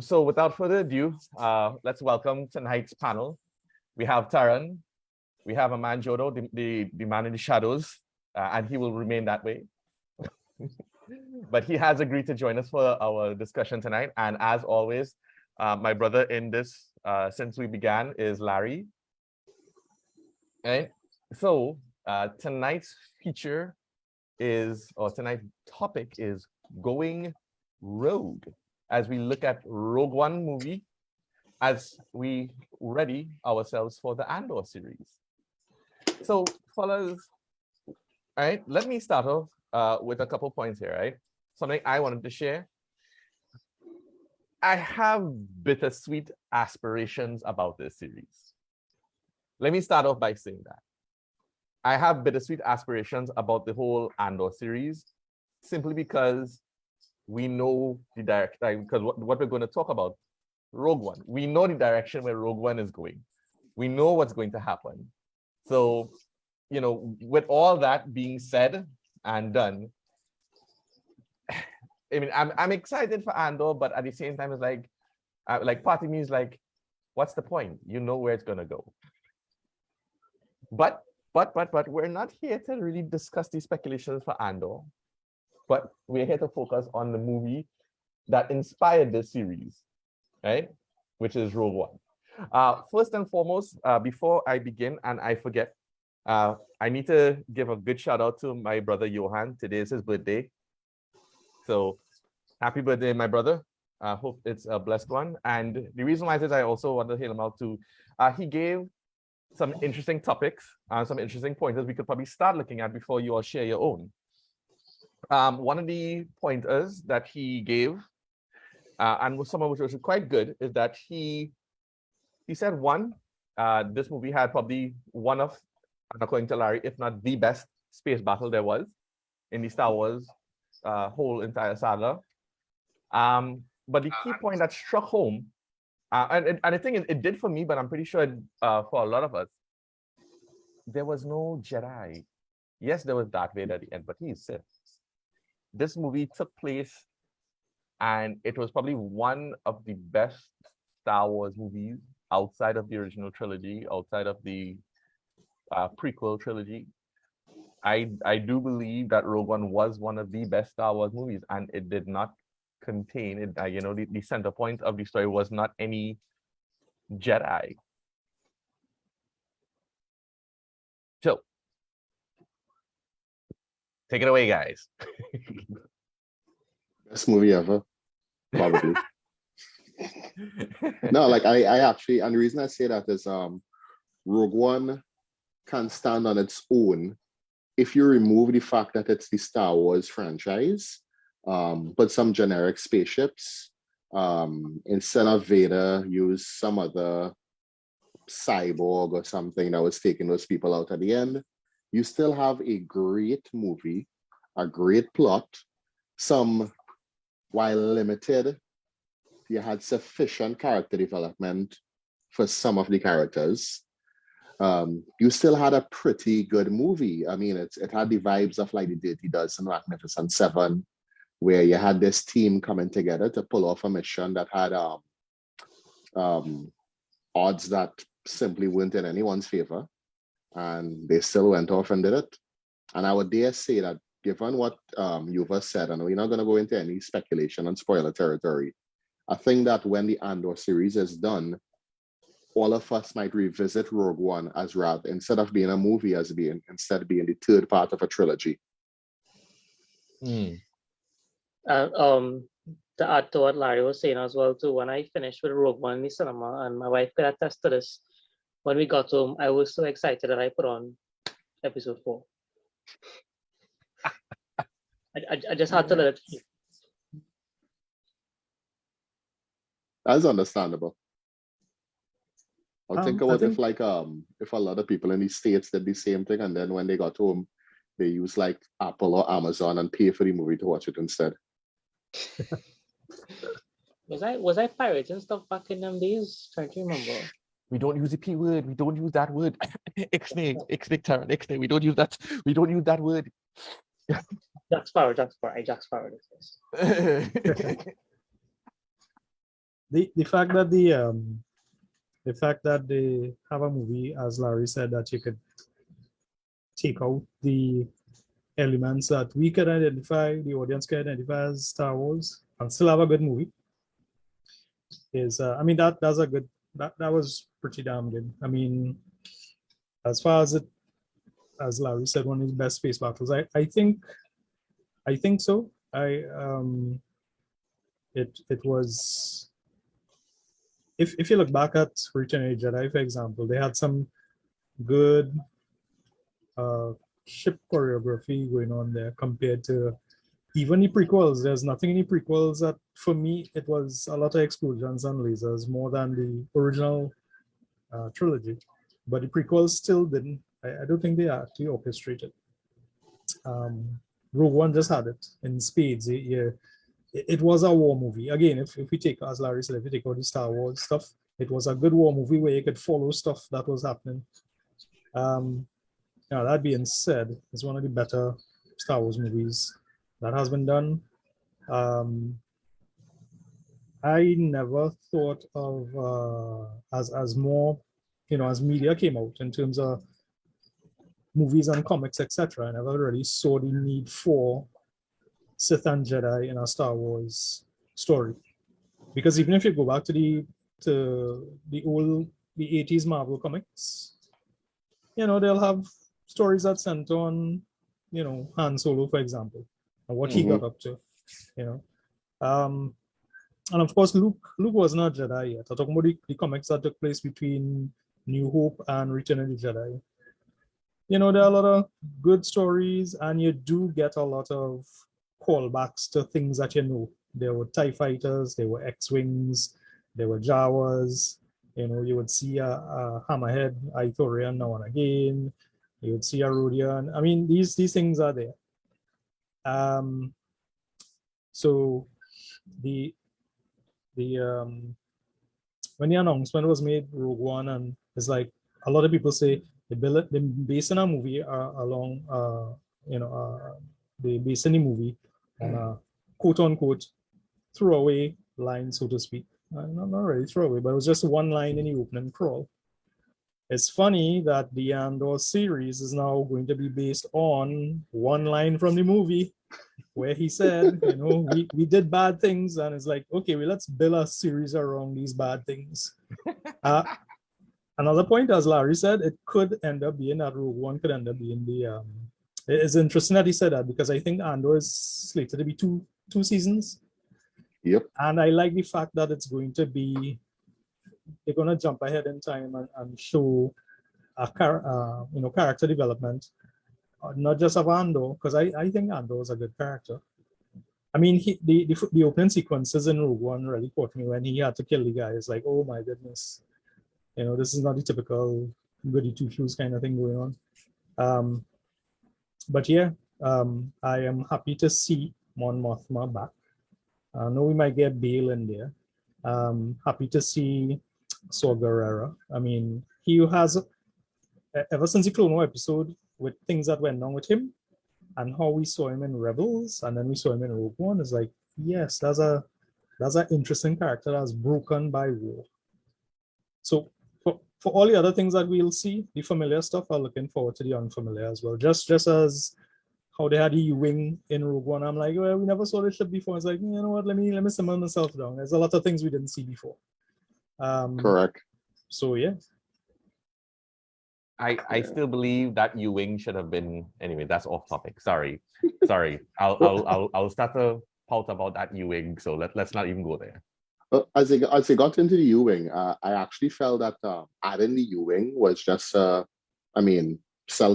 So without further ado, let's welcome tonight's panel. We have Taran, we have a man Jodo, the man in the shadows, and he will remain that way. But he has agreed to join us for our discussion tonight. And as always, my brother in this, since we began, is Larry. Right? So tonight's feature is, or tonight's topic is going rogue, as we look at Rogue One movie, as we ready ourselves for the Andor series. So, fellas, all right, let me start off with a couple points here, right? Something I wanted to share. I have bittersweet aspirations about this series. Let me start off by saying that. I have bittersweet aspirations about the whole Andor series, simply because we know the direction, because what we're going to talk about, Rogue One, we know the direction where Rogue One is going. We know what's going to happen. So, you know, with all that being said and done, I mean, I'm excited for Andor, but at the same time, it's like part of me is like, what's the point? You know where it's gonna go. But we're not here to really discuss these speculations for Andor. But we're here to focus on the movie that inspired this series, right? Which is Rogue One. First and foremost, before I begin and I forget, I need to give a good shout out to my brother Johan. Today is his birthday. So happy birthday, my brother. I hope it's a blessed one. And the reason why I also want to hail him out too. He gave some interesting topics, some interesting pointers we could probably start looking at before you all share your own. One of the pointers that he gave, and some of which was quite good, is that he said this movie had probably one of, according to Larry, if not the best space battle there was in the Star Wars whole entire saga. But the key point that struck home, and I think it did for me, but I'm pretty sure for a lot of us, there was no Jedi. Yes, there was Darth Vader at the end, but he is Sith. This movie took place, and it was probably one of the best Star Wars movies outside of the original trilogy, outside of the prequel trilogy. I do believe that Rogue One was one of the best Star Wars movies, and it did not contain it. The center point of the story was not any Jedi. So, take it away, guys. Best movie ever, probably. No, like I actually, and the reason I say that is Rogue One can stand on its own if you remove the fact that it's the Star Wars franchise, put some generic spaceships, instead of Vader, use some other cyborg or something that was taking those people out at the end. You still have a great movie, a great plot, while limited, you had sufficient character development for some of the characters. You still had a pretty good movie. I mean, it had the vibes of like the Dirty Dozen, Magnificent Seven, where you had this team coming together to pull off a mission that had odds that simply weren't in anyone's favor, and they still went off and did it. And I would dare say that, given what Yuva said, and we're not going to go into any speculation and spoiler territory, I think that when the Andor series is done, all of us might revisit Rogue One as rather, instead of being a movie, instead being the third part of a trilogy. To add to what Larry was saying as well too, when I finished with Rogue One in the cinema, and my wife could attest to this, when we got home, I was so excited that I put on episode 4. I just had to let it. That's understandable. I'll think about if a lot of people in the States did the same thing, and then when they got home, they use like Apple or Amazon and pay for the movie to watch it instead. Was I pirating stuff back in them days? Trying to remember. We don't use the P word. We don't use that word. Ixnay, Ixnay. We don't use that. We don't use that word. Jack Sparrow. I Jack Sparrow. the fact that the fact that they have a movie, as Larry said, that you could take out the elements that we could identify, the audience can identify as Star Wars, and still have a good movie is, I mean, that's a good, that was pretty damn good. I mean, as far as it, as Larry said, one of his best space battles, I think so. It was, if you look back at Return of the Jedi, for example, they had some good ship choreography going on there compared to even the prequels. There's nothing in the prequels that, for me, it was a lot of explosions and lasers more than the original trilogy. But the prequels still didn't. I don't think they actually orchestrated. Rogue One just had it in spades. It was a war movie. Again, if we take, as Larry said, if we take all the Star Wars stuff, it was a good war movie where you could follow stuff that was happening. Now, that being said, it's one of the better Star Wars movies that has been done. I never thought of as more, as media came out in terms of movies and comics, etc. I never really saw the need for Sith and Jedi in a Star Wars story, because even if you go back to the 80s Marvel comics, they'll have stories that center on, Han Solo, for example, and what he got up to, and of course Luke was not Jedi yet. I'm talking about the comics that took place between New Hope and Return of the Jedi. There are a lot of good stories, and you do get a lot of callbacks to things that There were TIE fighters, there were X-Wings, there were Jawas. You would see a Hammerhead, Ithorian now and again. You would see a Rodian. I mean, these things are there. So the when the announcement was made, Rogue One, and it's like a lot of people say they based in a movie along they based in the movie on a quote unquote throwaway line, so to speak. Not really throwaway, but it was just one line in the opening crawl. It's funny that the Andor series is now going to be based on one line from the movie where he said, we did bad things, and it's like, okay, well, let's build a series around these bad things. Another point, as Larry said, it could end up being that Rogue One could end up being the. It's interesting that he said that, because I think Andor is slated to be two seasons. Yep. And I like the fact that it's going to be, they're going to jump ahead in time and show a character development, not just of Andor, because I think Andor is a good character. I mean, the opening sequences in Rogue One really caught me when he had to kill the guy. It's like, oh my goodness, this is not the typical goody two shoes kind of thing going on. But yeah, I am happy to see Mon Mothma back. I know we might get Bale in there. Happy to see Saw Gerrera. I mean, he has, ever since the Clone Wars episode, with things that went on with him and how we saw him in Rebels and then we saw him in Rogue One, is like, yes, that's an interesting character that's broken by war. So for all the other things that we'll see, the familiar stuff, I'm looking forward to the unfamiliar as well. Just as how they had the U-Wing in Rogue One, I'm like, well, we never saw this ship before. It's like, you know what, let me simmer myself down. There's a lot of things we didn't see before. Correct. So yeah. I still believe that U-Wing should have been, anyway, that's off topic. Sorry. I'll start to pout about that U-Wing, so let's not even go there. As they got into the U-Wing, I actually felt that adding the U-Wing was just, sell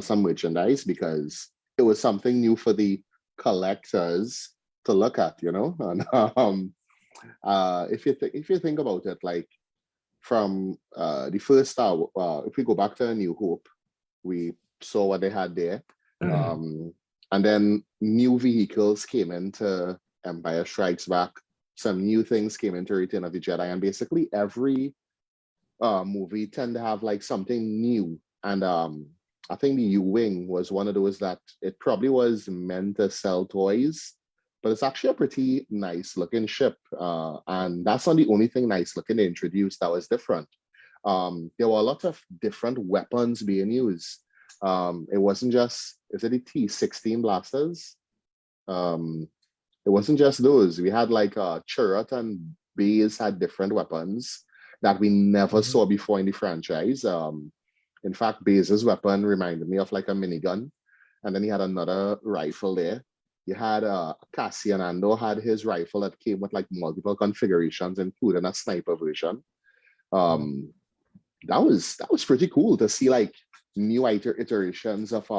some merchandise, because it was something new for the collectors to look at, And if you think about it, like from the first Star, if we go back to A New Hope, we saw what they had there, and then new vehicles came into Empire Strikes Back. Some new things came into Return of the Jedi, and basically every movie tend to have like something new. And I think the U-Wing was one of those that it probably was meant to sell toys, but it's actually a pretty nice looking ship. And that's not the only thing nice looking they introduced that was different. There were a lot of different weapons being used. It wasn't just, is it the T-16 blasters? It wasn't just those. We had like Chirrut and Baze had different weapons that we never saw before in the franchise. In fact, Baze's weapon reminded me of like a minigun. And then he had another rifle there. You had Cassian Andor had his rifle that came with like multiple configurations, including a sniper version. That was pretty cool to see like new iterations of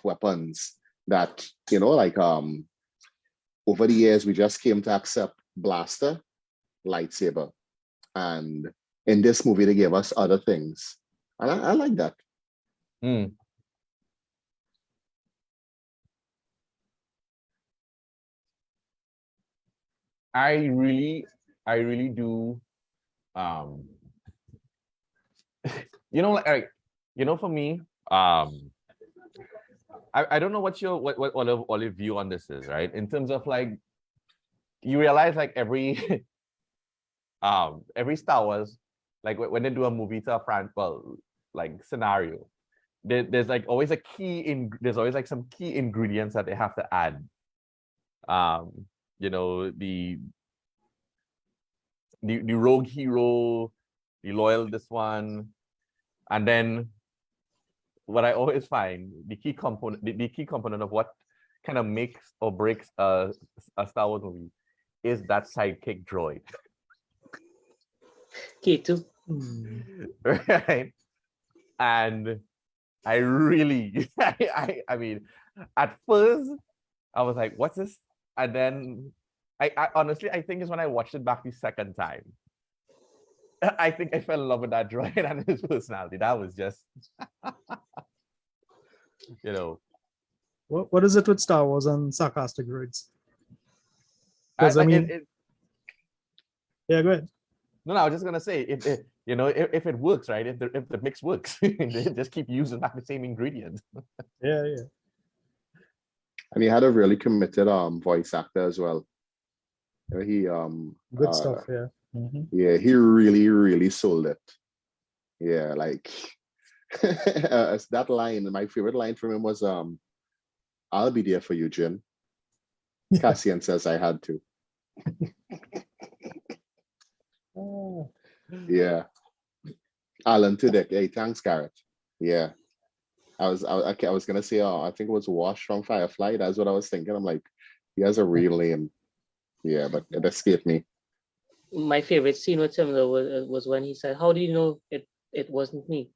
weapons that, you know, like over the years we just came to accept blaster, lightsaber, and in this movie they gave us other things, and I like that. I really do. You know, like you know, for me, I don't know what Olive view on this is, right? In terms of like, you realize like every Star Wars, like when they do a movie to a like scenario, there's like always a there's always like some key ingredients that they have to add. You know, the rogue hero, the loyal this one, and then what I always find the key component of what kind of makes or breaks a Star Wars movie is that sidekick droid. K2. Right? And I really, I mean, at first I was like, what's this? And then I honestly, I think it's when I watched it back the second time, I think I fell in love with that droid and his personality. That was just, you know. What is it with Star Wars and sarcastic droids? Because I mean, yeah, go ahead. No, I was just gonna say, if it works, right? If the mix works, they just keep using like the same ingredients. Yeah. And he had a really committed voice actor as well. He good stuff. Yeah. Yeah, he really sold it. Yeah, like that line. My favorite line from him was "I'll be there for you, Jim." Cassian says I had to. Yeah. Alan Tudyk. Hey, thanks, Garrett. Yeah. I was gonna say, I think it was Wash from Firefly. That's what I was thinking. I'm like, he has a real name. Yeah, but it escaped me. My favorite scene with him though was when he said, "How do you know it wasn't me?"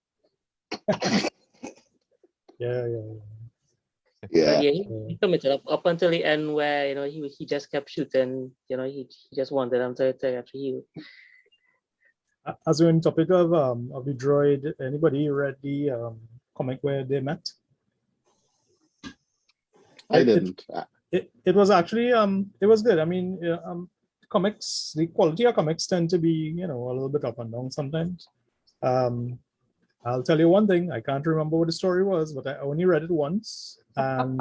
Yeah. He committed up until the end where, you know, he just kept shooting. You know, he just wanted him to actually heal. As we're in topic of the droid, anybody read the comic where they met? I didn't. It was actually it was good. I mean, comics, the quality of comics tend to be, you know, a little bit up and down sometimes. I'll tell you one thing, I can't remember what the story was, but I only read it once, and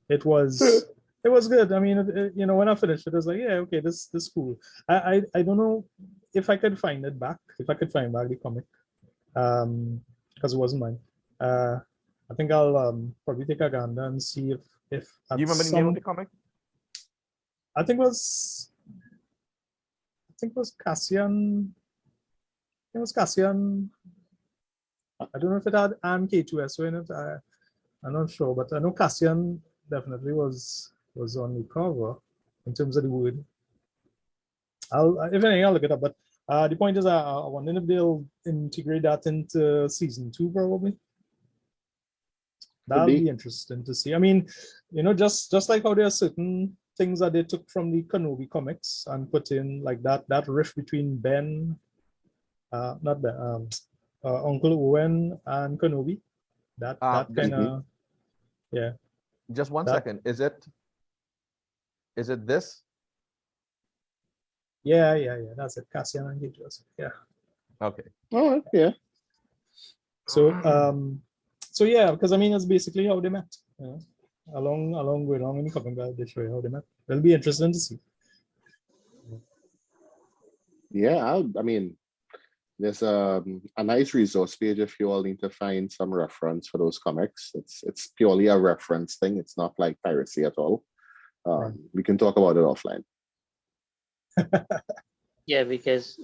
it was good. I mean, you know, when I finished it, I was like, yeah, okay, this cool. I don't know if I could find it back, if I could find back the comic, because it wasn't mine. I think I'll probably take a gander and see if Do you remember the name of the comic? I think it was Cassian. It was Cassian. I don't know if it had Anne K2SO in it. I'm not sure, but I know Cassian definitely was on the cover in terms of the word. If anything, I'll look it up. But the point is, I wonder if they'll integrate that into season 2, probably. That'll be interesting to see. I mean, you know, just like how there are certain things that they took from the Kenobi comics and put in, like that rift between Ben, not Ben, Uncle Owen and Kenobi. That kind of, yeah. Just one second. Is it this? Yeah. That's it. Cassian and Gidros. Yeah. Okay. All right. Yeah. So yeah, because I mean, it's basically how they met. You know? Along in the comic, they show you how they met. It'll be interesting to see. Yeah, I mean, there's a nice resource page if you all need to find some reference for those comics. It's purely a reference thing. It's not like piracy at all. Right. We can talk about it offline. Yeah, because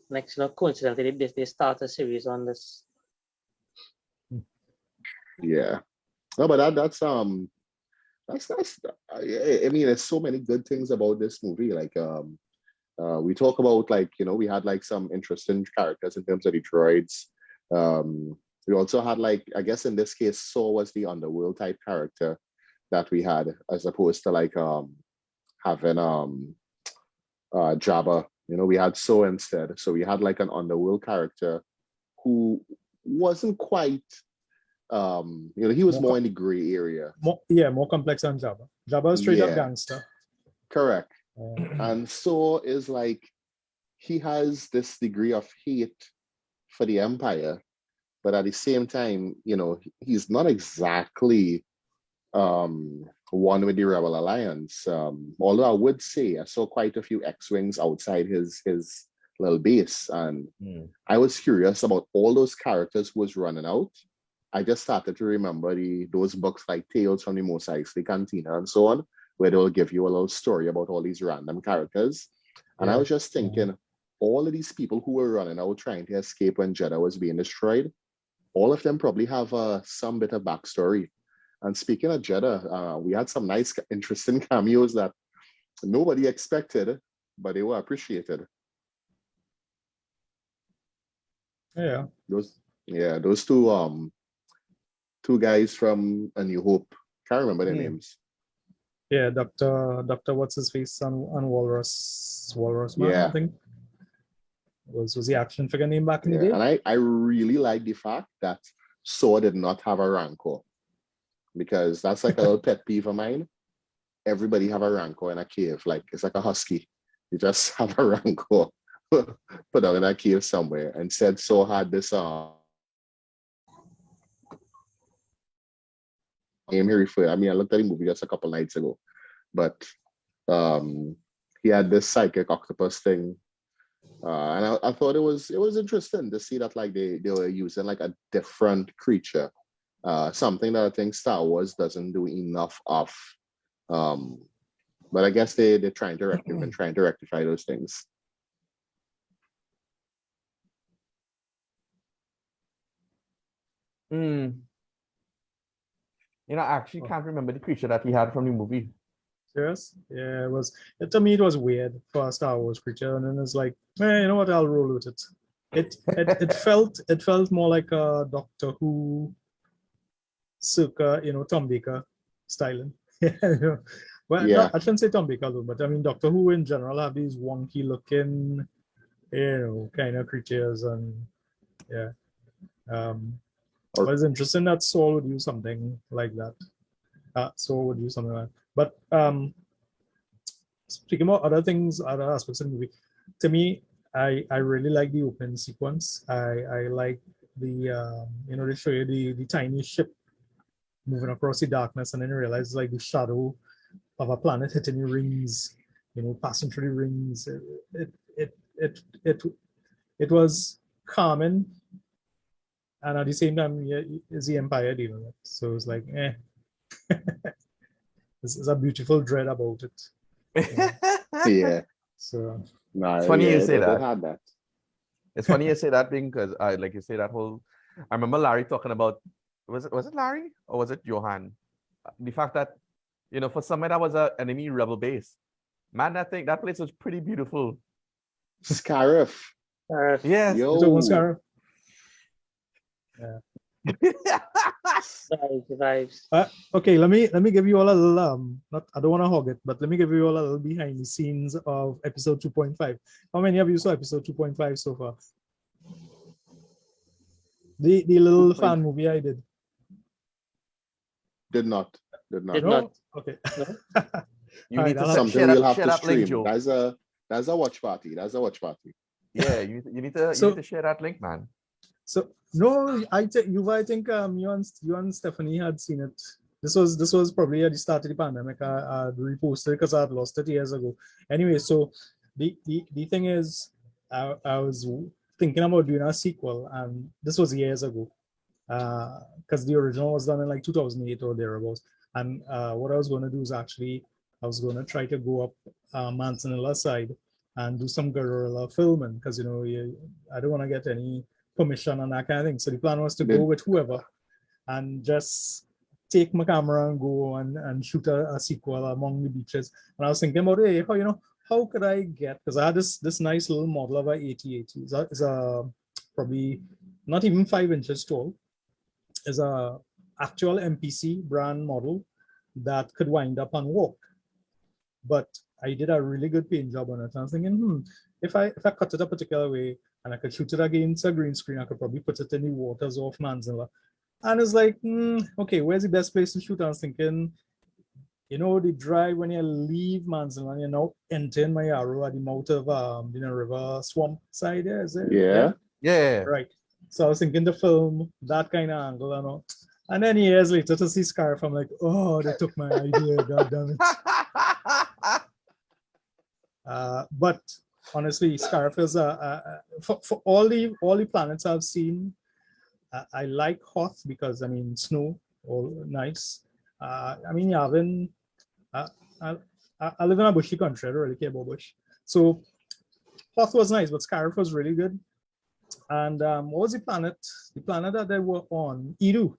next, coincidentally, they start a series on this. Yeah. No, but that's I mean, there's so many good things about this movie. Like we talk about, like, we had like some interesting characters in terms of the droids. We also had, like, I guess in this case, Saw was the underworld type character that we had, as opposed to like having Jabba. We had Saw instead. So we had like an underworld character who wasn't quite he was more in the gray area. More complex than Jabba. Jabba is straight up Yeah. gangster. Correct. And Saw is like, he has this degree of hate for the Empire, but at the same time, he's not exactly one with the Rebel Alliance. Although I would say I saw quite a few X-Wings outside his little base, and I was curious about all those characters who was running out. I just started to remember those books like Tales from the Mos Eisley Cantina and so on, where they'll give you a little story about all these random characters. And I was just thinking, all of these people who were running out trying to escape when Jeddah was being destroyed, all of them probably have some bit of backstory. And speaking of Jeddah, we had some nice, interesting cameos that nobody expected, but they were appreciated. Yeah. Those two guys from A New Hope. Can't remember their names. Yeah, Dr. What's his face on Walrus Man, Yeah. I think. Was the action figure name back in the day? And I really like the fact that Saw did not have a rancor, because that's like a little pet peeve of mine. Everybody have a rancor in a cave, like it's like a husky. You just have a rancor put out in a cave somewhere. And said Saw had this name here referred. I mean, I looked at the movie just a couple nights ago, but he had this psychic octopus thing. And I thought it was interesting to see that, like, they were using like a different creature, something that I think Star Wars doesn't do enough of. But I guess they're trying to rectify those things. I actually can't remember the creature that he had from the movie. Serious? Yeah, to me it was weird for a Star Wars creature, and then it's like, you know what, I'll roll with it. It felt more like a Doctor Who circa, Tom Baker styling. Well, Yeah. no, I shouldn't say Tom Baker though, but I mean Doctor Who in general have these wonky looking, kind of creatures, and yeah. But it's interesting that Saul would do something like that. But speaking about other things, other aspects of the movie, to me, I really like the open sequence. I like the they show you the tiny ship moving across the darkness, and then you realize like the shadow of a planet hitting the rings, passing through the rings. It was calming, and at the same time, is the Empire dealing with it. So it's like, There's a beautiful dread about it. Yeah. So it's funny you say that. Had that. It's funny you say that because like you say that whole. I remember Larry talking about, was it Larry or was it Johan? The fact that for somewhere that was an enemy rebel base, man, that place was pretty beautiful. Scarif. Yes. Yo. It's almost Scarif. Yeah. Vibes. Okay, let me give you all a little I don't want to hog it, but let me give you all a little behind the scenes of episode 2.5. How many of you saw episode 2.5 so far? The little fan movie I did. Did not. No? Okay. No? You All need right, to Something share we'll that, have share to that link, stream. Joe. That's a watch party. Yeah, you need to share that link, man. So no, Yuva, I think you and Stephanie had seen it this was probably at the start of the pandemic. I reposted because I had lost it years ago. Anyway, so the thing is, I was thinking about doing a sequel, and this was years ago, because the original was done in like 2008 or thereabouts. And what I was going to do is actually, I was going to try to go up Manzanilla side and do some guerrilla filming, because you know I don't want to get any permission and that kind of thing. So the plan was to go with whoever and just take my camera and go and shoot a sequel among the beaches. And I was thinking about, hey, how could I get, because I had this nice little model of a 8080. It's a probably not even 5 inches tall. It's a actual MPC brand model that could wind up and walk. But I did a really good paint job on it. And I was thinking, if I cut it a particular way and I could shoot it against a green screen, I could probably put it in the waters off Manzanilla. And it's like, okay, where's the best place to shoot? I was thinking, you know, the drive when you leave Manzanilla, you know, entering my arrow at the mouth of river swamp side there, is it? Yeah. Right. So I was thinking to film that kind of angle, you know. And then years later to see Scarf, I'm like, oh, they took my idea, god damn it. But honestly, Scarf is for all the planets I've seen. I like Hoth because I mean snow, all nice. I mean, Yavin, I live in a bushy country. I don't really care about bush. So Hoth was nice, but Scarf was really good. And what was the planet? The planet that they were on, Edu.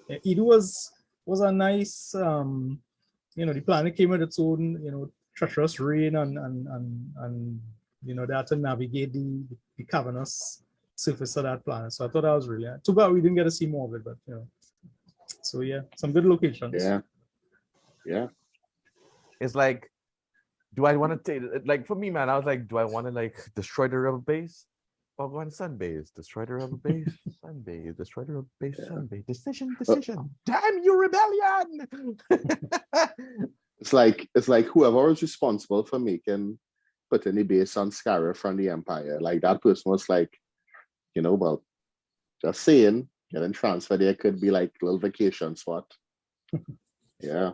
Yeah, Edu was a nice, you know, the planet came with its own, you know, treacherous rain and you know, they had to navigate the cavernous surface of that planet. So I thought that was really too bad we didn't get to see more of it, but you know. So yeah, some good locations. Yeah. It's like, do I want to take it? Like for me, man, I was like, do I want to like destroy the rebel base or go on sunbase? Destroy the rebel base, sunbase. Destroy the rebel base, sunbase. Decision. Damn you, rebellion! It's like whoever was responsible for putting the base on Scarif from the Empire, like that person was like, you know, well, just saying, getting transferred there could be like a little vacation spot. Yeah.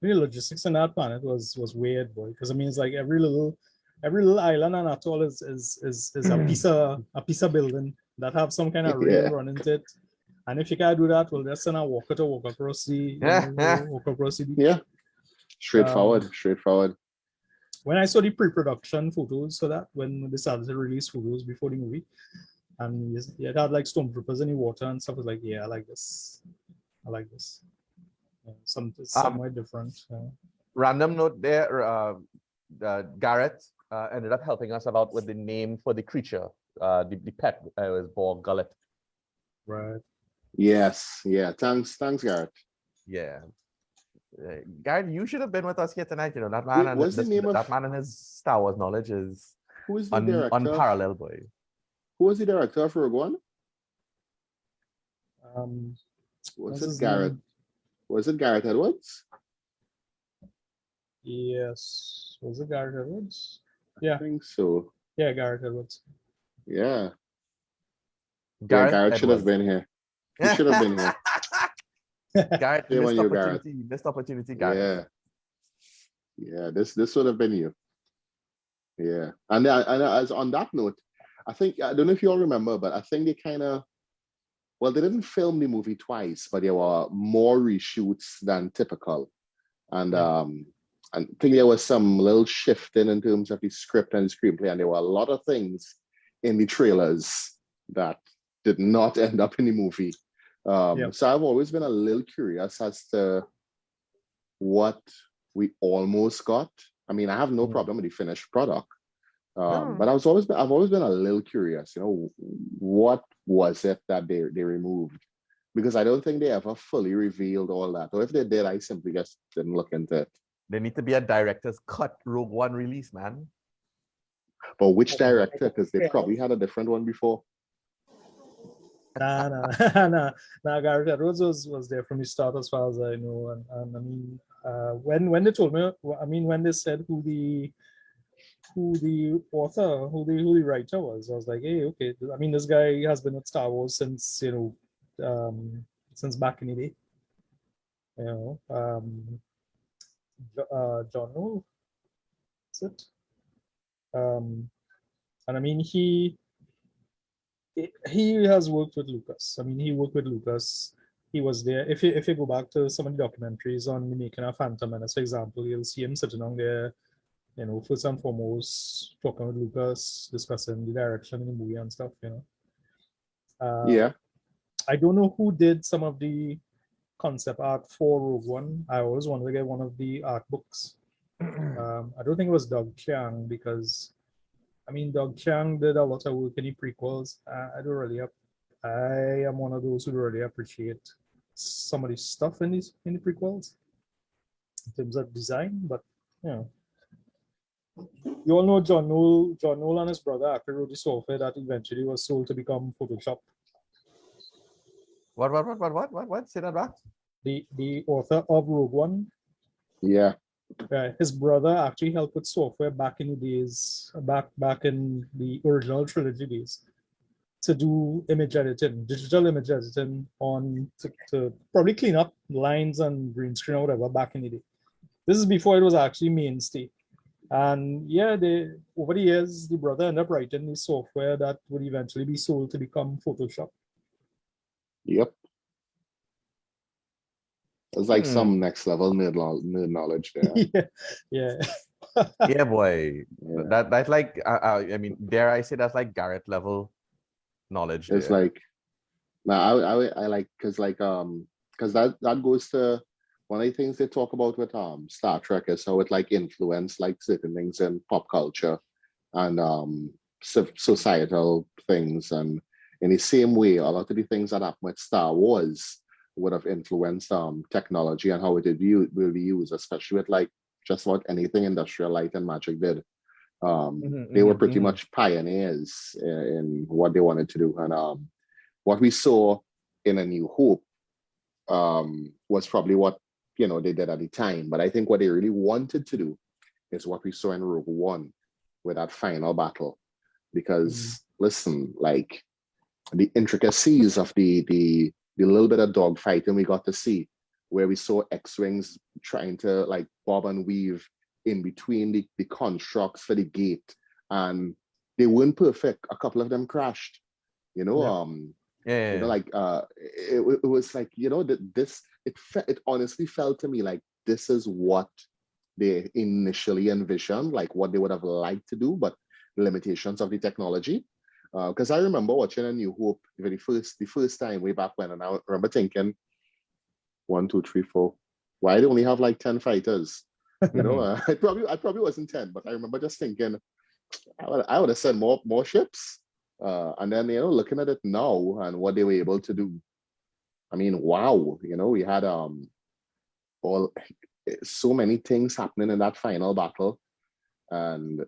The logistics on that planet was weird, boy. Because I mean, it's like every little island and atoll is a piece of building that have some kind of rail running into it. And if you can't do that, well, just send a walker to walk across the beach. Yeah. Straightforward. When I saw the pre-production photos for that, when they started to release photos before the movie, and it had like stormtroopers in the water and stuff, I was like, yeah, I like this. Somewhat different. Random note there, Garrett ended up helping us out with the name for the creature. The pet was Borg Gullet. Right. Yes. Yeah. Thanks, Garrett. Yeah. Garrett, you should have been with us here tonight. You know, that man that man and his Star Wars knowledge is who is the director? Unparalleled, boy. Who was the director of Rogue One? Was it Garrett? Was it Garrett Edwards? Yes. Was it Garrett Edwards? Yeah. I think so. Yeah, Garrett Edwards. Yeah. Garrett should have been here. He should have been here. Garrett, missed opportunity, Garrett. Yeah. This would have been you. Yeah. And as on that note, I don't know if you all remember, but I think they they didn't film the movie twice, but there were more reshoots than typical. And I think there was some little shifting in terms of the script and screenplay, and there were a lot of things in the trailers that did not end up in the movie. So I've always been a little curious as to what we almost got. I mean, I have no problem with the finished product. But I've always been a little curious, you know, what was it that they removed? Because I don't think they ever fully revealed all that. Or if they did, I simply just didn't look into it. There need to be a director's cut Rogue One release, man. But which director? Because they probably had a different one before. Nah, Garrett Edwards was there from the start as far as I know. And I mean, when they told me, when they said who the author, who the writer was, I was like, hey, okay. I mean, this guy has been at Star Wars since, you know, since back in the day. You know, John Noel, is it? And I mean, he has worked with Lucas. I mean, he worked with Lucas. He was there. If you go back to some of the documentaries on the making of Phantom Menace, for example, you'll see him sitting on there, you know, first and foremost, talking with Lucas, discussing the direction in the movie and stuff, you know. Yeah. I don't know who did some of the concept art for Rogue One. I always wanted to get one of the art books. I don't think it was Doug Chiang, because I mean, Doug Chiang did a lot of work in the prequels. I am one of those who really appreciate some of the stuff in the prequels in terms of design, but you know. You all know John Noel and his brother actually wrote the software that eventually was sold to become Photoshop. What? Say that back. The author of Rogue One, Yeah. his brother actually helped with software back in the days, back in the original trilogy days, to do image editing, digital image editing to probably clean up lines and green screen or whatever back in the day. This is before it was actually mainstay. And yeah, over the years, the brother ended up writing the software that would eventually be sold to become Photoshop. Yep. It's like some next level nerd knowledge there. Yeah. Yeah, boy. Yeah. That's like I mean, dare I say that's like Garrett level knowledge. It's there. like, now I like, because that goes to one of the things they talk about with Star Trek is how it like influenced like certain things in pop culture and societal things, and in the same way a lot of the things that happened with Star Wars would have influenced technology and how it will be used, especially with like just about anything Industrial Light and Magic did. They were pretty much pioneers in what they wanted to do, and what we saw in A New Hope was probably what they did at the time. But I think what they really wanted to do is what we saw in Rogue One with that final battle, because listen, like the intricacies of the little bit of dogfighting we got to see, where we saw X-wings trying to like bob and weave in between the constructs for the gate, and they weren't perfect. A couple of them crashed, it was like, it honestly felt to me like this is what they initially envisioned, like what they would have liked to do, but the limitations of the technology. Because I remember watching A New Hope the first time way back when, and I remember thinking, 1, 2, 3, 4, why they only have like 10 fighters? I probably wasn't 10, but I remember just thinking, I would have sent more ships. And then looking at it now and what they were able to do, I mean, wow, we had so many things happening in that final battle, and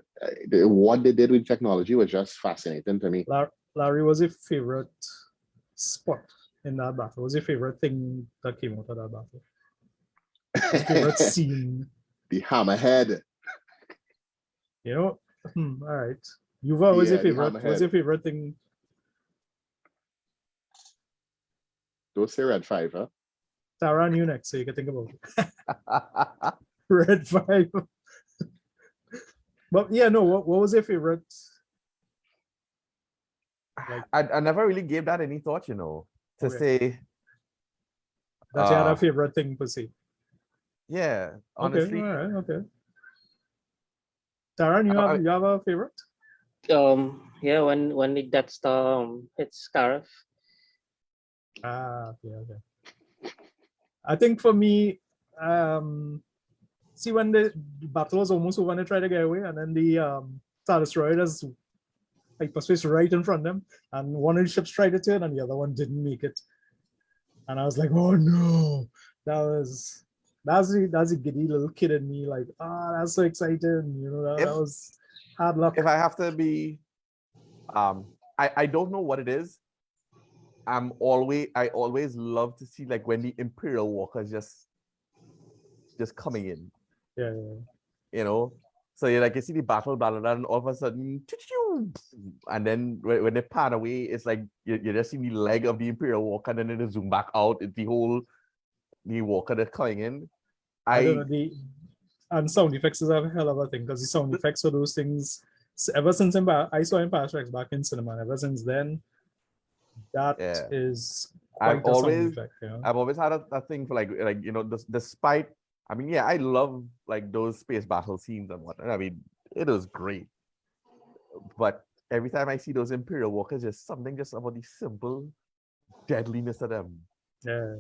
what they did with technology was just fascinating to me. Larry, was your favorite spot in that battle? Was your favorite thing that came out of that battle? Your favorite scene? The hammerhead. All right. Yuva, was your favorite? What's your favorite thing? Don't say Red 5, huh? Tara and you next, so you can think about it. Red 5. But yeah, no, what was your favorite? Like, I never really gave that any thought, to say that you had a favorite thing per se. Yeah, honestly. Okay, all right, okay. Tara, you have a favorite? Yeah, when the Death Star hits Scarif. Okay. I think for me, see when the battle was almost over and they tried to get away, and then the Star Destroyer just hyperspace right in front of them, and one of the ships tried to turn and the other one didn't make it. And I was like, oh no, that's a giddy little kid in me, like, that's so exciting, that was hard luck. If I have to be, I don't know what it is. I always love to see like when the Imperial Walkers just coming in. Yeah. So you like you see the battle, blah, blah, blah, and all of a sudden, and then when they pan away, it's like you just see the leg of the Imperial Walker, and then it zoom back out. It's the Walker that's coming in. I don't know, and sound effects is a hell of a thing because the sound effects for those things, ever since I saw Empire Strikes Back in cinema, and ever since then, that is I've quite a sound always effect. You know? I've always had a thing for like despite I mean I love like those space battle scenes and whatnot. I mean it was great, but every time I see those Imperial Walkers, there's something just about the simple deadliness of them. Yeah.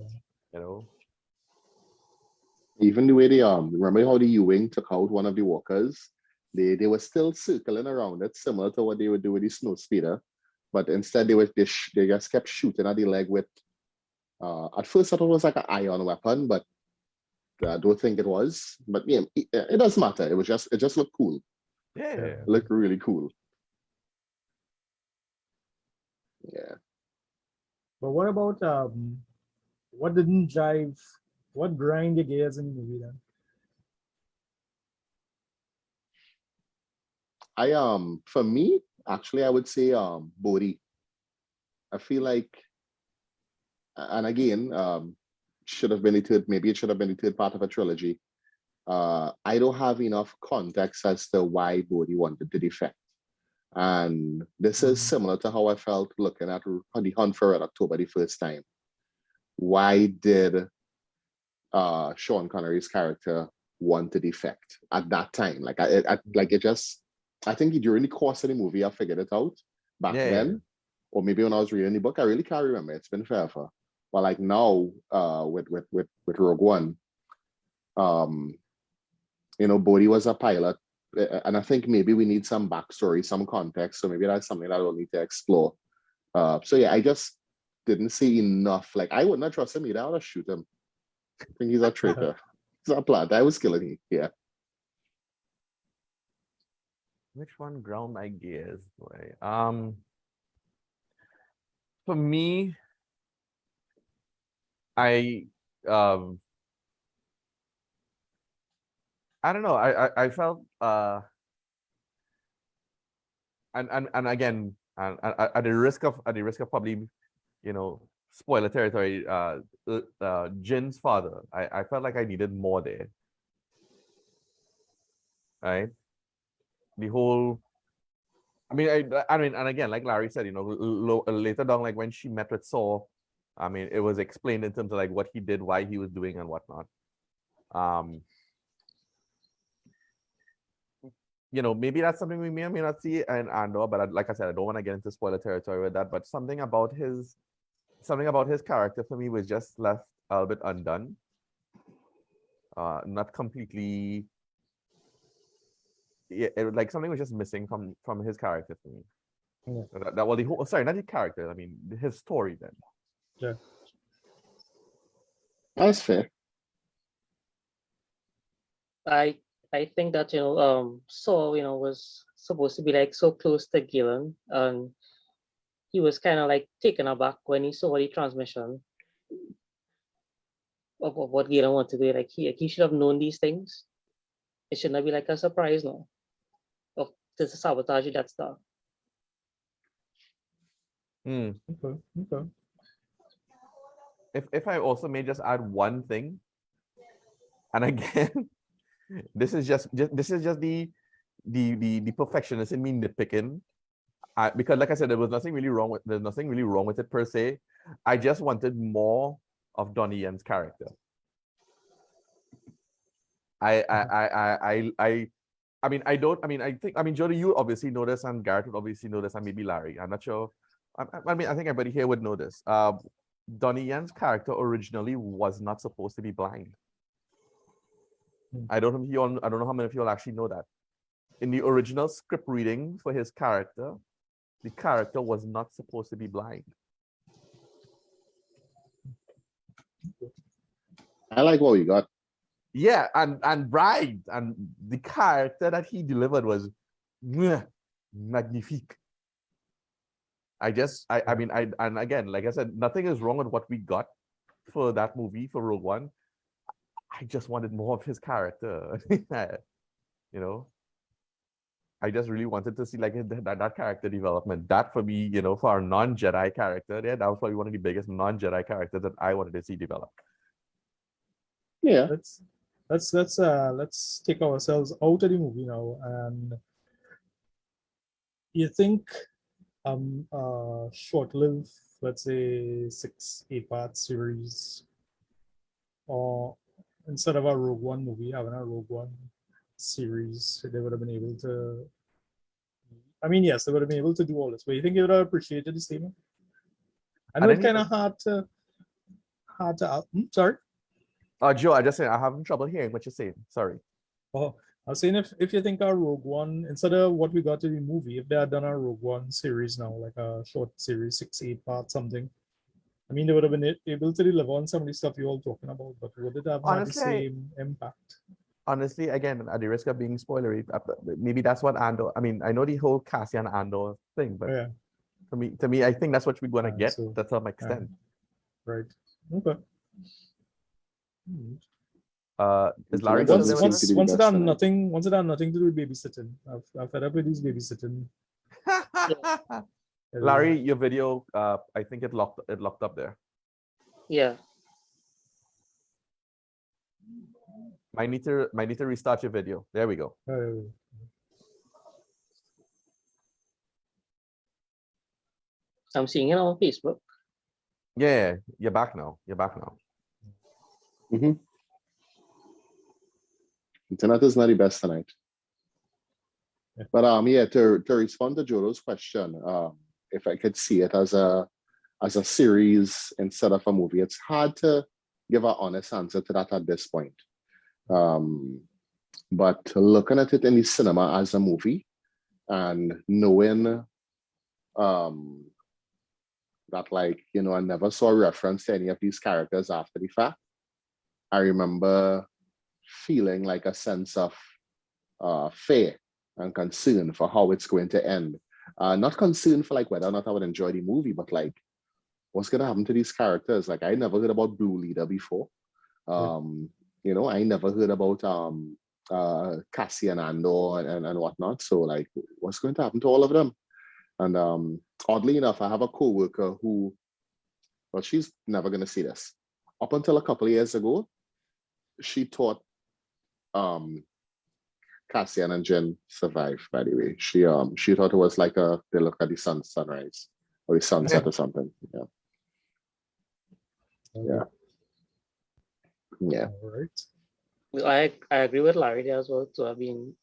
You know. Even the way they remember how the U-wing took out one of the walkers, they were still circling around it, similar to what they would do with the snow speeder, but instead they just kept shooting at the leg with. At first I thought it was like an ion weapon, but I don't think it was. But yeah, it doesn't matter. It just looked cool. Yeah. It looked really cool. Yeah. But what about what didn't jive? What grind your gears in the movie then? For me, actually I would say Bodhi. I feel like, and again, should have been the third, maybe it should have been the third part of a trilogy. I don't have enough context as to why Bodhi wanted to defect. And this is similar to how I felt looking at the Hunt for Red October the first time. Why did Sean Connery's character want to defect at that time? I think during the course of the movie, I figured it out back then, or maybe when I was reading the book. I really can't remember. It's been forever. But like now, with Rogue One, Bodhi was a pilot, and I think maybe we need some backstory, some context. So maybe that's something that we'll need to explore. So yeah, I just didn't see enough. Like I would not trust him either. I would have shoot him. I think he's a traitor. He's a plant. I was killing him. Yeah. Which one ground my gears? Boy. For me, I don't know. I felt and again at the risk of probably spoiler territory, Jin's father, I felt like I needed more there. Right? The whole I mean, and again, like Larry said, later down, like when she met with Saw, I mean, it was explained in terms of like what he did, why he was doing, and whatnot. Maybe that's something we may or may not see in Andor, but like I said, I don't want to get into spoiler territory with that. But something about his character for me was just left a little bit undone. Not completely. Yeah, like something was just missing from his character for me. Yeah. That well, the whole not the character. I mean, his story then. Yeah, that's fair. I think that Saw was supposed to be like so close to Gillen, and he was kind of like taken aback when he saw the transmission of what Gillen wanted to do. Like he should have known these things. It should not be like a surprise now of to sabotage that stuff. Okay. If I also may just add one thing, and again, this is just the perfectionist in me nitpicking, because like I said, there's nothing really wrong with it per se. I just wanted more of Donnie Yen's character. I think Jodo, you obviously know this, and Garrett would obviously know this, and maybe Larry. I'm not sure. I mean, I think everybody here would know this. Donnie Yen's character originally was not supposed to be blind. I don't know how many of you all actually know that. In the original script reading for his character, the character was not supposed to be blind. I like what we got. Yeah, and Bride, and the character that he delivered was magnifique. And again, like I said, nothing is wrong with what we got for that movie, for Rogue One. I just wanted more of his character, I just really wanted to see like that character development. That for me, you know, for a non-Jedi character, yeah, that was probably one of the biggest non-Jedi characters that I wanted to see develop. Yeah. Let's take ourselves out of the movie now. And you think short-lived, let's say 6-8 part series, or instead of a Rogue One movie having a Rogue One series, they would have been able to, I mean, yes, they would have been able to do all this, but you think you would have appreciated the statement? I know it's kind of hard to sorry. Joe, I just said I'm having trouble hearing what you're saying. Sorry. Oh, I was saying if you think our Rogue One, instead of what we got in the movie, if they had done a Rogue One series now, like a short series, 6-8 part something, I mean, they would have been able to deliver on some of the stuff you're all talking about, but would it have had the same impact? Honestly, again, at the risk of being spoilery, maybe that's what Andor. I mean, I know the whole Cassian Andor thing, but Yeah, to me, I think that's what we're gonna get. so- That's some extent. right. Okay. Is Larry Once- still there with once- us? to be Once it best had tonight. nothing to do with babysitting. I've fed up with these babysitting. Larry, your video, I think it locked up there. Yeah. Might need to restart your video. There we go. I'm seeing it on Facebook. Yeah, you're back now. You're back now. Internet is not the best tonight. Yeah. But yeah, to respond to Jodo's question, if I could see it as a series instead of a movie, it's hard to give an honest answer to that at this point. But looking at it in the cinema as a movie and knowing that, like, you know, I never saw a reference to any of these characters after the fact, I remember feeling like a sense of fear and concern for how it's going to end. Not concern for like whether or not I would enjoy the movie, but like what's going to happen to these characters. Like I never heard about Blue Leader before. You know, I never heard about Cassian Andor and whatnot. So like what's going to happen to all of them? And oddly enough, I have a coworker who, well, she's never going to see this. Up until a couple of years ago, she thought Cassian and Jen survived, by the way. She thought it was like they look at the sunrise or the sunset or something. Yeah. All right. I agree with Larry there as well. So I mean,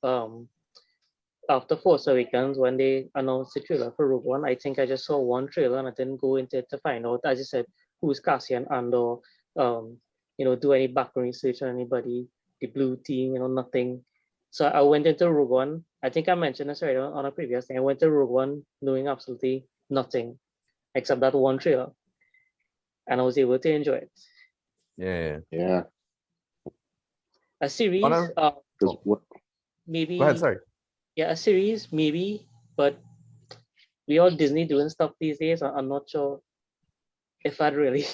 after Force Awakens, when they announced the trailer for Rogue One, I think I just saw one trailer and I didn't go into it to find out, as you said, who's Cassian Andor, you know, do any background research on anybody, the blue team, you know, nothing. So I went into Rogue One. I think I mentioned this already on a previous thing. I went to Rogue One knowing absolutely nothing except that one trailer. And I was able to enjoy it. Yeah. A series, maybe. Go ahead, sorry. Yeah, a series, maybe, but we all Disney doing stuff these days. I'm not sure if I'd really.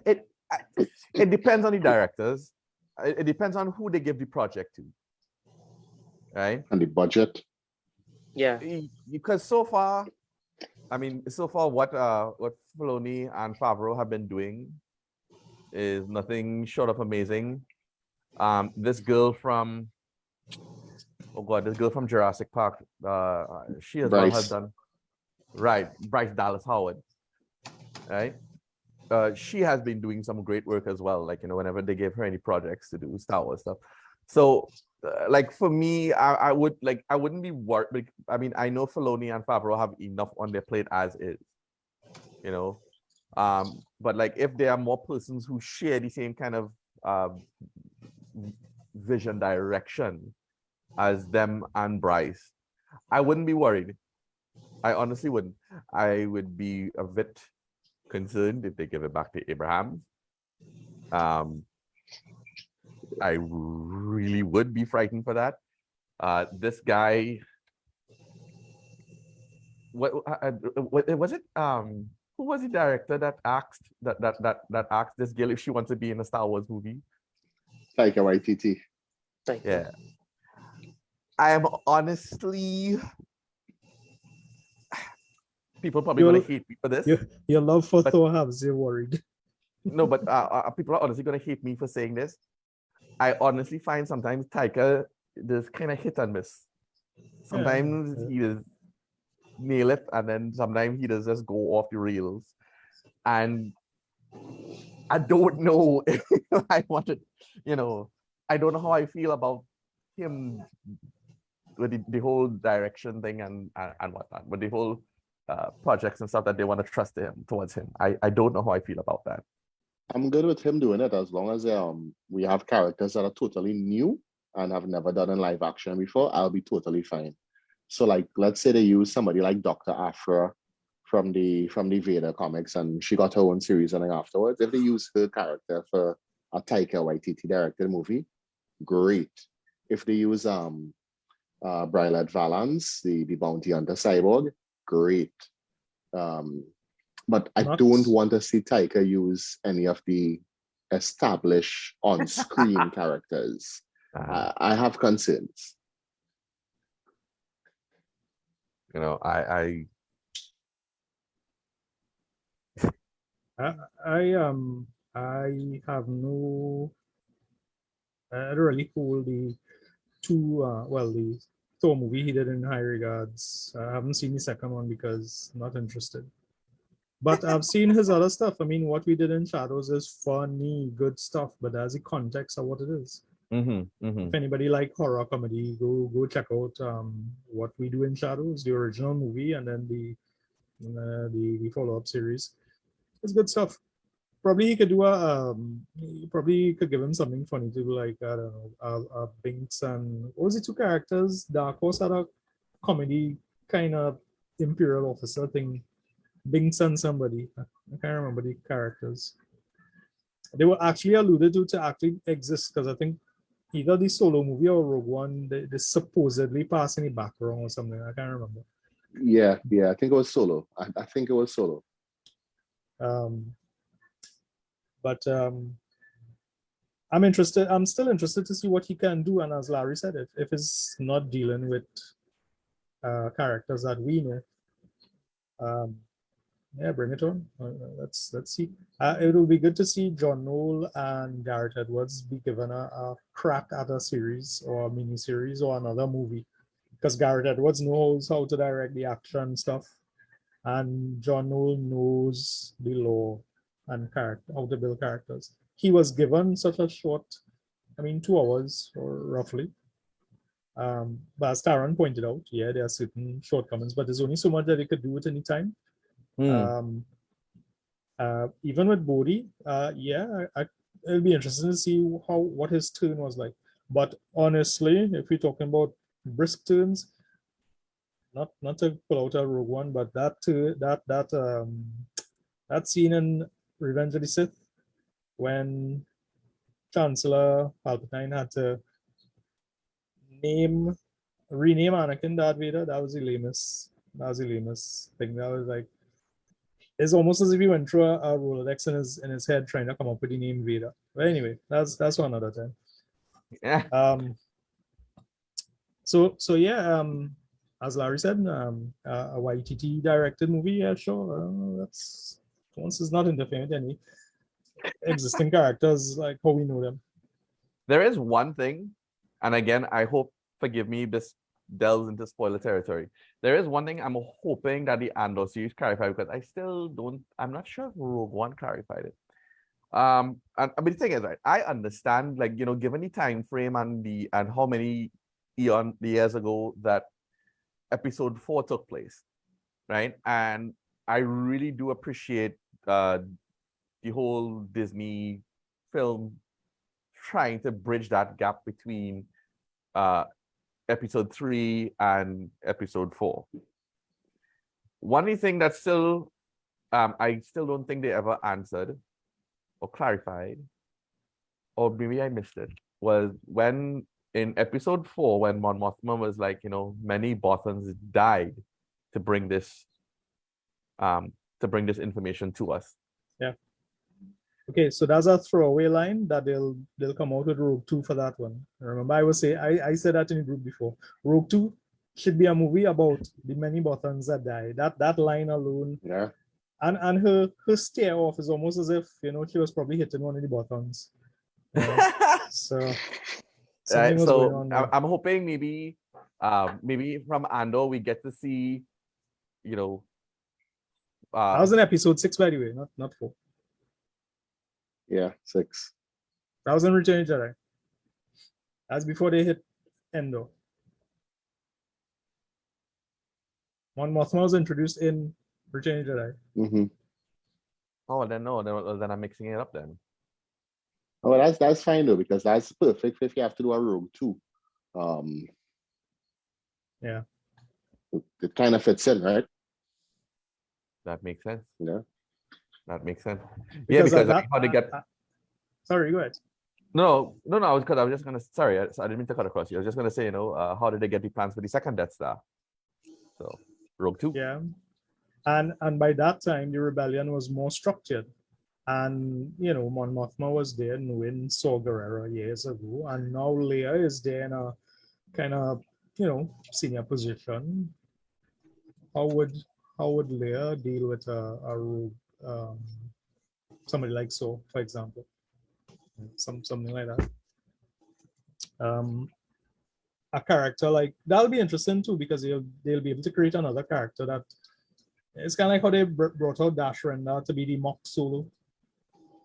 It depends on the directors. It depends on who they give the project to, right? And the budget. Yeah. Because so far what Filoni and Favreau have been doing is nothing short of amazing. This girl from Jurassic Park, she as well has done, right, Bryce Dallas Howard, right? She has been doing some great work as well, like, you know, whenever they give her any projects to do Star Wars stuff. So like for me, I wouldn't be worried. I mean, I know Filoni and Favreau have enough on their plate as is, you know. But like if there are more persons who share the same kind of vision direction as them and Bryce, I wouldn't be worried. I honestly wouldn't. I would be a bit concerned if they give it back to Abraham. I really would be frightened for that. This guy, what was it? Who was the director that asked this girl if she wants to be in a Star Wars movie? Taika Waititi. Yeah. I am honestly, people probably gonna hate me for this. Your love for But- Thor has you worried. No, but people are honestly gonna hate me for saying this. I honestly find sometimes Taika does kind of hit and miss. Sometimes he does nail it, and then sometimes he does just go off the rails. And I don't know if I wanted, I don't know how I feel about him with the whole direction thing and whatnot, with the whole projects and stuff that they want to trust him towards him. I don't know how I feel about that. I'm good with him doing it as long as we have characters that are totally new and have never done in live action before. I'll be totally fine. So, like, let's say they use somebody like Dr. Aphra from the Vader comics, and she got her own series running afterwards. If they use her character for a Taika Waititi directed movie, great. If they use Brylet Valance, the bounty hunter cyborg, great. But I don't want to see Taika use any of the established on-screen characters. I have concerns. I have no. I don't really hold the two. The Thor movie he did in high regards. I haven't seen the second one because I'm not interested. But I've seen his other stuff. I mean, what we did in Shadows is funny, good stuff, but there's the context of what it is. If anybody like horror comedy, go check out What We Do in Shadows, the original movie, and then the follow-up series. It's good stuff. Probably he could do probably could give him something funny to do, like, I don't know, Binks and what was the two characters? Dark Horse had a comedy kind of Imperial officer thing. Binks and somebody. I can't remember the characters. They were actually alluded to actually exist because I think either the solo movie or Rogue One, they supposedly pass in the background or something. I can't remember. Yeah, I think it was Solo. I think it was Solo. I'm interested. I'm still interested to see what he can do. And as Larry said, if it's not dealing with characters that we know, yeah, bring it on. Let's see. It will be good to see John Knoll and Garrett Edwards be given a crack at a series or a mini series or another movie, because Garrett Edwards knows how to direct the action stuff, and John Knoll knows the lore and how to build characters. He was given such a short, 2 hours or roughly. But as Taron pointed out, yeah, there are certain shortcomings, but there's only so much that he could do at any time. Even with Bodhi, it'll be interesting to see what his turn was like. But honestly, if we're talking about brisk turns, not to pull out a Rogue One, but that scene in Revenge of the Sith when Chancellor Palpatine had to rename Anakin Darth Vader, that was the lamest thing. That was like, it's almost as if he went through a Rolodex in his head trying to come up with the name Vader. But anyway, that's for another time. Yeah. So yeah, as Larry said, a YTT directed movie, yeah, sure. That's once it's not interfering with any existing characters like how we know them. There is one thing, and again, I hope, forgive me, this delves into spoiler territory. There is one thing I'm hoping that the Andor series clarify, because I'm not sure if Rogue One clarified it. And the thing is, right, I understand, like, given the time frame and how many years ago that episode 4 took place, right? And I really do appreciate the whole Disney film trying to bridge that gap between episode 3 and episode 4. One thing that still I still don't think they ever answered or clarified, or maybe I missed it, was when in episode 4, when Mon Mothma was like, many Bothans died to bring this information to us. Yeah. Okay, so that's a throwaway line that they'll come out with Rogue 2 for that one. Remember, I said that in the group before. Rogue 2 should be a movie about the many Bothans that die. That line alone, Yeah. and her stare off is almost as if she was probably hitting one of the Bothans. So something was going on there. I'm hoping maybe from Andor we get to see, that was in episode 6, by the way, not 4. Yeah, 6. That was in Return of the Jedi. That's before they hit Endor. Mon Mothma was introduced in Return of the Jedi. Mm-hmm. Oh, then I'm mixing it up then. Oh, that's fine though, because that's perfect if you have to do a Rogue 2. Yeah. It kind of fits in, right? That makes sense. Yeah. That makes sense. Because yeah, because how they get. Sorry, go ahead. No. I was just gonna. Sorry, I didn't mean to cut across you. I was just gonna say, how did they get the plans for the second Death Star? So Rogue 2. Yeah, and by that time the rebellion was more structured, and Mon Mothma was there knowing Saw Gerrera years ago, and now Leia is there in a kind of senior position. How would Leia deal with a rogue, somebody like Saw, for example? Something like that. A character like that'll be interesting too, because they'll be able to create another character that it's kind of like how they brought out Dash Rendar to be the mock Solo.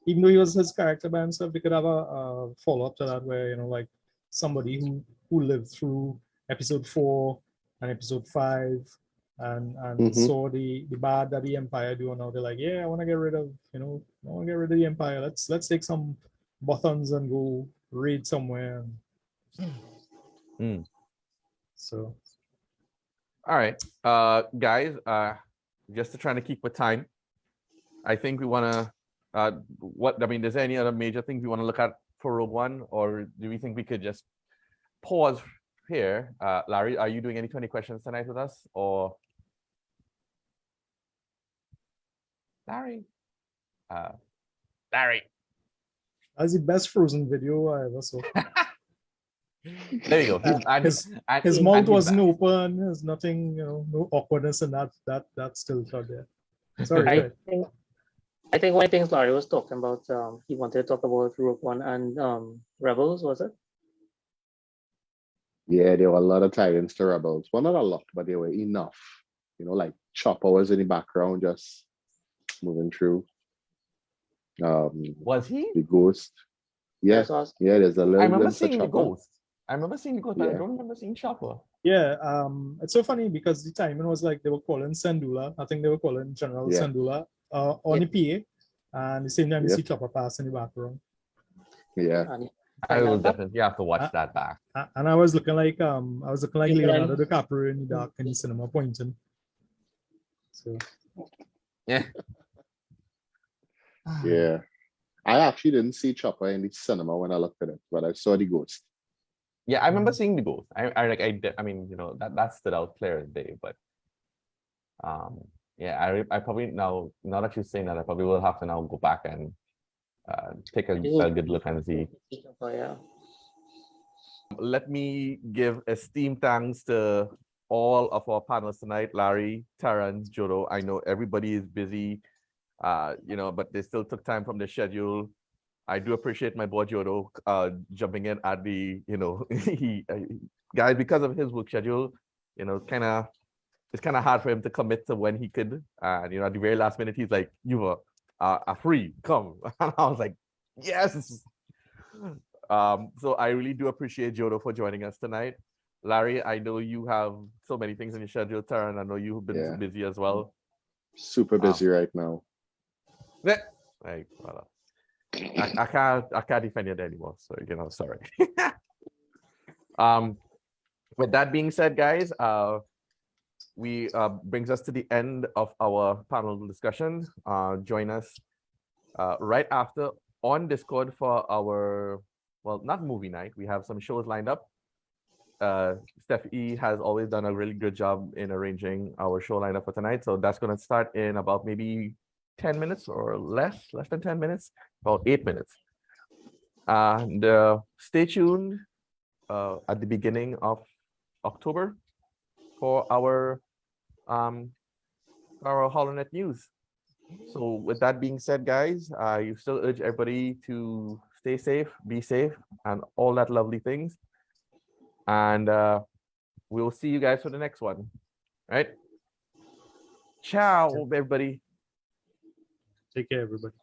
Even though he was his character by himself, they could have a follow-up to that where like somebody who lived through episode 4 and episode 5 and saw the bad that the Empire do, and now they're like, yeah, I want to get rid of the Empire. Let's take some Bothans and go raid somewhere. So all right, guys, just to try to keep with time, I think we want to is there any other major things we want to look at for Rogue One, or do we think we could just pause here? Larry, are you doing any 20 questions tonight with us, or Larry? that's the best Frozen video I ever saw. There you go. His mouth wasn't open. There's nothing, no awkwardness, and that still out there. Sorry. I think one of the things Larry was talking about, he wanted to talk about Rogue One and Rebels, was it? Yeah, there were a lot of tie-ins to Rebels. Well, not a lot, but there were enough. Like Chopper was in the background, just moving through. Was he the Ghost? Yeah, yeah. There's a little. I remember seeing the Ghost. But I don't remember seeing Chopper. Yeah, it's so funny because the timing was like they were calling Sandula. I think they were calling General Sandula on the PA, and the same time you see Chopper pass in the background. Yeah, I will definitely have to watch that back. And I was looking like Leonardo DiCaprio in the dark in the cinema pointing. So yeah. Yeah. I actually didn't see Chopper in the cinema when I looked at it, but I saw the Ghost. Yeah, I remember seeing the Ghost. I mean, that stood out clear as day. But yeah, I probably now that you're saying that, I probably will have to now go back and take a good look and see. Oh, yeah. Let me give esteemed thanks to all of our panelists tonight: Larry, Terrence, Jodo. I know everybody is busy, but they still took time from their schedule. I do appreciate my boy Jodo jumping in at the, guys, because of his work schedule, it's kind of hard for him to commit to when he could. At the very last minute, he's like, Yuva, are free, come. And I was like, yes. So I really do appreciate Jodo for joining us tonight. Larry, I know you have so many things in your schedule, Taran. I know you've been busy as well. Super busy right now. Like, well, I can't defend it anymore. So sorry. With that being said, guys, we brings us to the end of our panel discussion. Join us right after on Discord for our, well, not movie night. We have some shows lined up. Steph E has always done a really good job in arranging our show lineup for tonight. So that's going to start in about maybe 10 minutes or less than 10 minutes, about 8 minutes. And stay tuned at the beginning of October for our HoloNet news. So with that being said, guys, you still urge everybody to stay safe, be safe, and all that lovely things. And we'll see you guys for the next one. All right. Ciao, everybody. Take care, everybody.